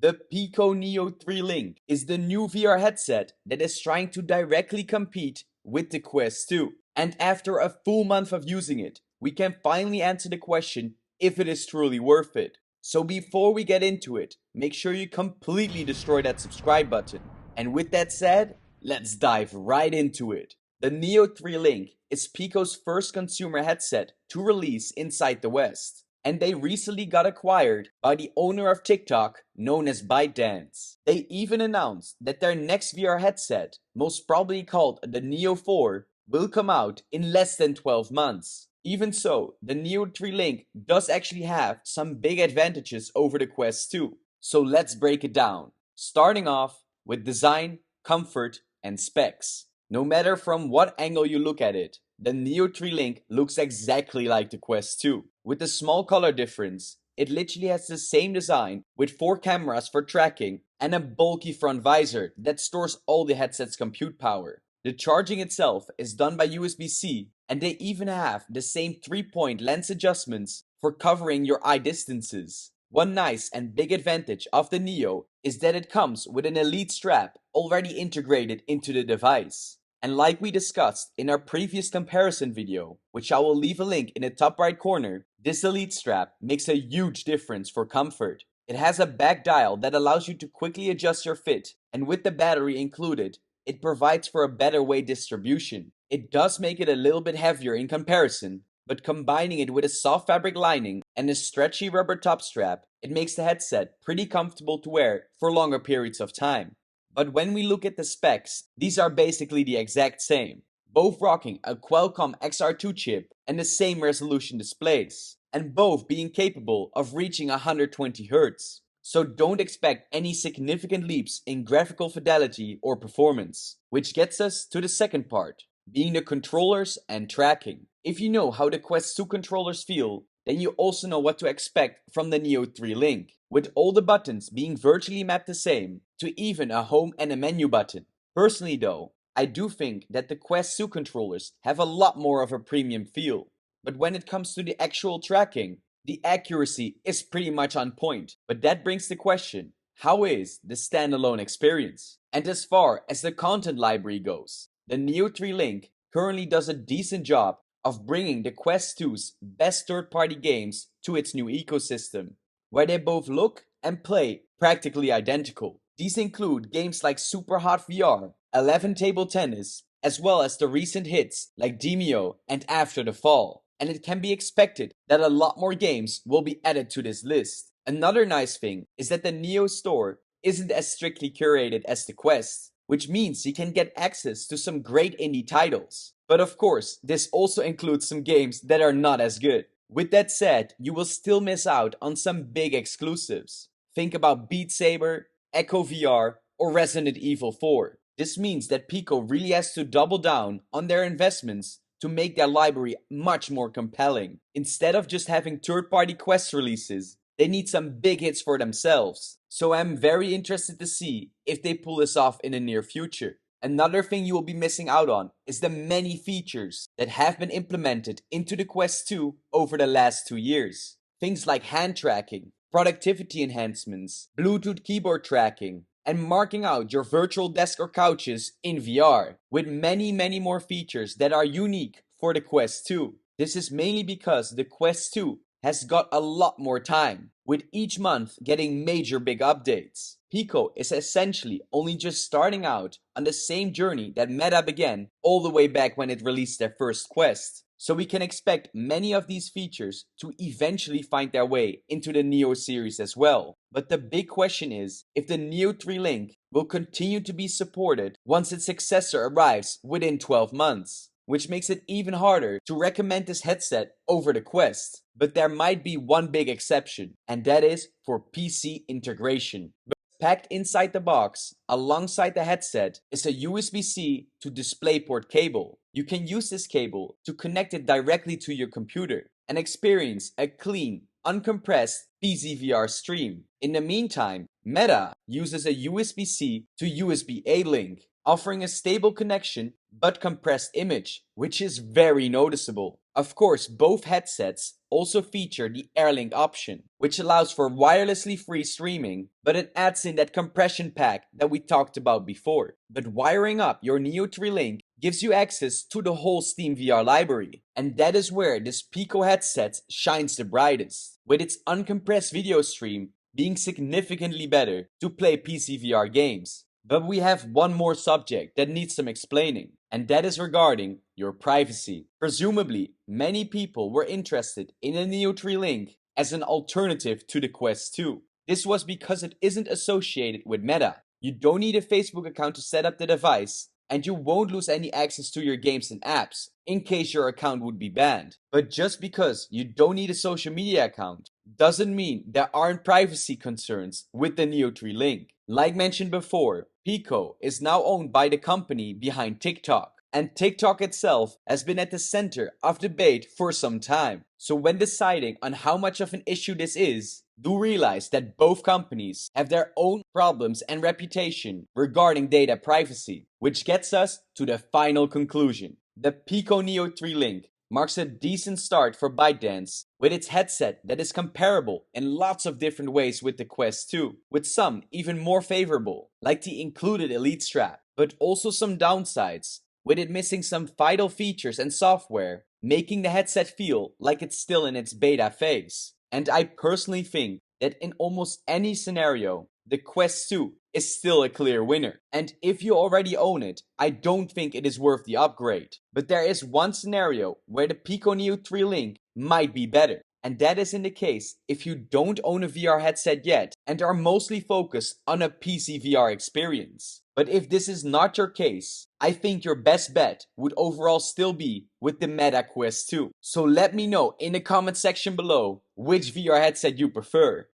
The Pico Neo 3 Link is the new VR headset that is trying to directly compete with the Quest 2. And after a full month of using it, we can finally answer the question if it is truly worth it. So before we get into it, make sure you completely destroy that subscribe button. And with that said, let's dive right into it. The Neo 3 Link is Pico's first consumer headset to release inside the West. And they recently got acquired by the owner of TikTok, known as ByteDance. They even announced that their next VR headset, most probably called the Neo 4, will come out in less than 12 months. Even so, the Neo 3 Link does actually have some big advantages over the Quest 2. So let's break it down, starting off with design, comfort, and specs. No matter from what angle you look at it, the Neo 3 Link looks exactly like the Quest 2. With a small color difference, it literally has the same design with 4 cameras for tracking and a bulky front visor that stores all the headset's compute power. The charging itself is done by USB-C, and they even have the same 3-point lens adjustments for covering your eye distances. One nice and big advantage of the Neo is that it comes with an Elite strap already integrated into the device. And like we discussed in our previous comparison video, which I will leave a link in the top right corner, this Elite strap makes a huge difference for comfort. It has a back dial that allows you to quickly adjust your fit, and with the battery included, it provides for a better weight distribution. It does make it a little bit heavier in comparison, but combining it with a soft fabric lining and a stretchy rubber top strap, it makes the headset pretty comfortable to wear for longer periods of time. But when we look at the specs, these are basically the exact same, both rocking a Qualcomm XR2 chip and the same resolution displays, and both being capable of reaching 120Hz. So don't expect any significant leaps in graphical fidelity or performance, which gets us to the second part, being the controllers and tracking. If you know how the Quest 2 controllers feel, then you also know what to expect from the Neo 3 Link, with all the buttons being virtually mapped the same to even a home and a menu button. Personally though, I do think that the Quest 2 controllers have a lot more of a premium feel, but when it comes to the actual tracking, the accuracy is pretty much on point. But that brings the question, how is the standalone experience? And as far as the content library goes, the Neo 3 Link currently does a decent job of bringing the Quest 2's best third-party games to its new ecosystem, where they both look and play practically identical. These include games like Super Hot VR, 11 Table Tennis, as well as the recent hits like Demeo and After the Fall. And it can be expected that a lot more games will be added to this list. Another nice thing is that the Neo store isn't as strictly curated as the Quest, which means you can get access to some great indie titles. But of course, this also includes some games that are not as good. With that said, you will still miss out on some big exclusives. Think about Beat Saber, Echo VR, or Resident Evil 4. This means that Pico really has to double down on their investments to make their library much more compelling. Instead of just having third-party Quest releases, they need some big hits for themselves. So I'm very interested to see if they pull this off in the near future. Another thing you will be missing out on is the many features that have been implemented into the Quest 2 over the last 2 years. Things like hand tracking, productivity enhancements, Bluetooth keyboard tracking, and marking out your virtual desk or couches in VR, with many more features that are unique for the Quest 2. This is mainly because the Quest 2 has got a lot more time, with each month getting major big updates. Pico is essentially only just starting out on the same journey that Meta began all the way back when it released their first Quest. So we can expect many of these features to eventually find their way into the Neo series as well. But the big question is if the Neo 3 Link will continue to be supported once its successor arrives within 12 months. Which makes it even harder to recommend this headset over the Quest. But there might be one big exception, and that is for PC integration. Packed inside the box, alongside the headset, is a USB-C to DisplayPort cable. You can use this cable to connect it directly to your computer and experience a clean, uncompressed PCVR stream. In the meantime, Meta uses a USB-C to USB-A link, offering a stable connection but compressed image, which is very noticeable. Of course, both headsets also feature the AirLink option, which allows for wirelessly free streaming, but it adds in that compression pack that we talked about before. But wiring up your Neo 3 Link gives you access to the whole Steam VR library, and that is where this Pico headset shines the brightest, with its uncompressed video stream being significantly better to play PC VR games. But we have one more subject that needs some explaining, and that is regarding your privacy. Presumably, many people were interested in a Neo 3 Link as an alternative to the Quest 2. This was because it isn't associated with Meta. You don't need a Facebook account to set up the device, and you won't lose any access to your games and apps in case your account would be banned. But just because you don't need a social media account doesn't mean there aren't privacy concerns with the Neo 3 Link. Like mentioned before, Pico is now owned by the company behind TikTok, and TikTok itself has been at the center of debate for some time. So when deciding on how much of an issue this is, do realize that both companies have their own problems and reputation regarding data privacy, which gets us to the final conclusion. The Pico Neo 3 Link marks a decent start for ByteDance with its headset that is comparable in lots of different ways with the Quest 2, with some even more favorable, like the included Elite strap, but also some downsides, with it missing some vital features and software, making the headset feel like it's still in its beta phase. And I personally think that in almost any scenario, the Quest 2 is still a clear winner. And if you already own it, I don't think it is worth the upgrade. But there is one scenario where the Pico Neo 3 Link might be better. And that is in the case if you don't own a VR headset yet and are mostly focused on a PC VR experience. But if this is not your case, I think your best bet would overall still be with the Meta Quest 2. So let me know in the comment section below which VR headset you prefer.